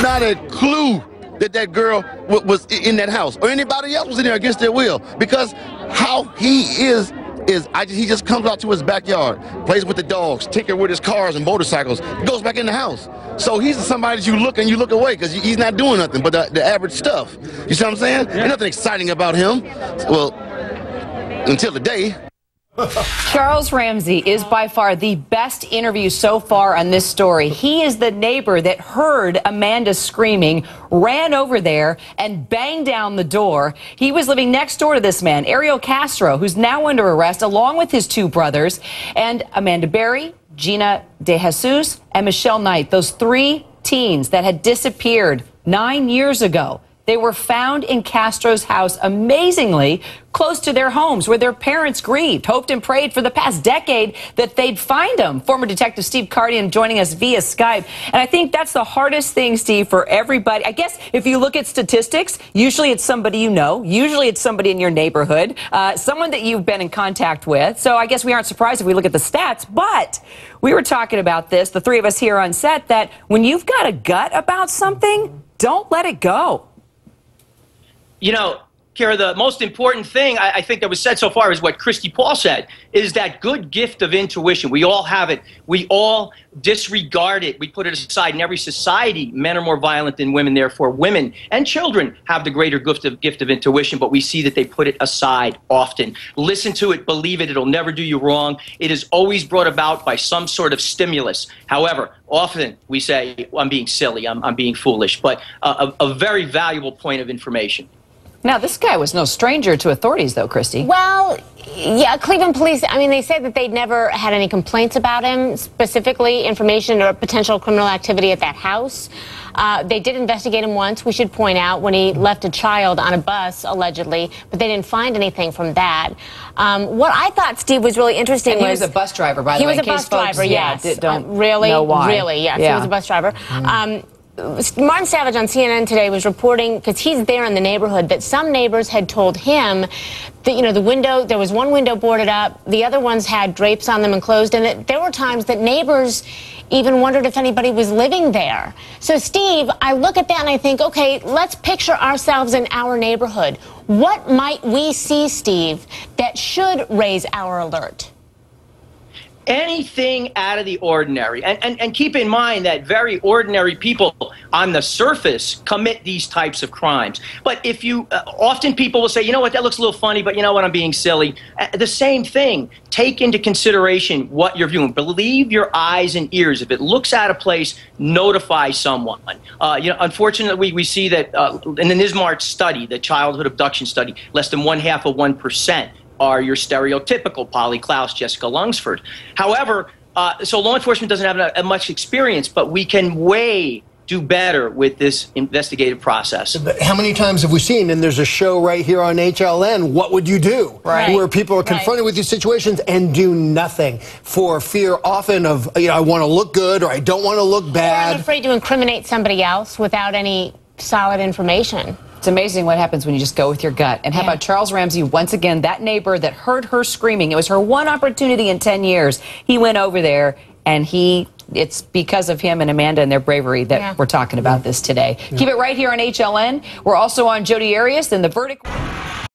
not a clue that that girl was in that house or anybody else was in there against their will, because how he is he just comes out to his backyard, plays with the dogs, tinker with his cars and motorcycles, goes back in the house. So he's somebody that you look away because he's not doing nothing but the average stuff. You see what I'm saying? Yeah. There's nothing exciting about him. Well, until the day. Charles Ramsey is by far the best interview so far on this story. He is the neighbor that heard Amanda screaming, ran over there, and banged down the door. He was living next door to this man, Ariel Castro, who's now under arrest, along with his two brothers, and Amanda Berry, Gina De Jesus, and Michelle Knight, those three teens that had disappeared 9 years ago. They were found in Castro's house, amazingly close to their homes, where their parents grieved, hoped and prayed for the past decade that they'd find them. Former Detective Steve Kardian joining us via Skype. And I think that's the hardest thing, Steve, for everybody. I guess if you look at statistics, usually it's somebody you know. Usually it's somebody in your neighborhood, someone that you've been in contact with. So I guess we aren't surprised if we look at the stats. But we were talking about this, the three of us here on set, that when you've got a gut about something, don't let it go. You know, Kyra, the most important thing I think that was said so far is what Christi Paul said, is that good gift of intuition. We all have it. We all disregard it. We put it aside. In every society, men are more violent than women. Therefore, women and children have the greater gift of intuition, but we see that they put it aside often. Listen to it. Believe it. It'll never do you wrong. It is always brought about by some sort of stimulus. However, often we say, well, I'm being silly. I'm being foolish. But a very valuable point of information. Now, this guy was no stranger to authorities, though, Christi. Well, yeah, Cleveland police, I mean, they said that they'd never had any complaints about him, specifically information or potential criminal activity at that house. They did investigate him once, we should point out, when he left a child on a bus, allegedly, but they didn't find anything from that. What I thought, Steve, was really interesting was... he was a bus driver, by the way. He was a bus driver, yes. Don't really, know why. Really, yes, he was a bus driver. Martin Savage on CNN today was reporting, because he's there in the neighborhood, that some neighbors had told him that, you know, there was one window boarded up, the other ones had drapes on them and closed, and that there were times that neighbors even wondered if anybody was living there. So, Steve, I look at that and I think, okay, let's picture ourselves in our neighborhood. What might we see, Steve, that should raise our alert? Anything out of the ordinary. And keep in mind that very ordinary people on the surface commit these types of crimes. But if you, often people will say, you know what, that looks a little funny, but you know what, I'm being silly. The same thing. Take into consideration what you're viewing. Believe your eyes and ears. If it looks out of place, notify someone. You know, unfortunately, we see that in the NISMART study, the childhood abduction study, less than 0.5% are your stereotypical Polly Klaus, Jessica Lunsford. However, so law enforcement doesn't have much experience, but we can do better with this investigative process. But how many times have we seen, and there's a show right here on HLN, What Would You Do? Right. Where people are confronted with these situations and do nothing for fear often of, you know, I want to look good or I don't want to look bad. Or I'm afraid to incriminate somebody else without any solid information. It's amazing what happens when you just go with your gut. And how about Charles Ramsey, once again, that neighbor that heard her screaming. It was her one opportunity in 10 years. He went over there, and it's because of him and Amanda and their bravery that we're talking about this today. Keep it right here on HLN. We're also on Jodi Arias and The Verdict.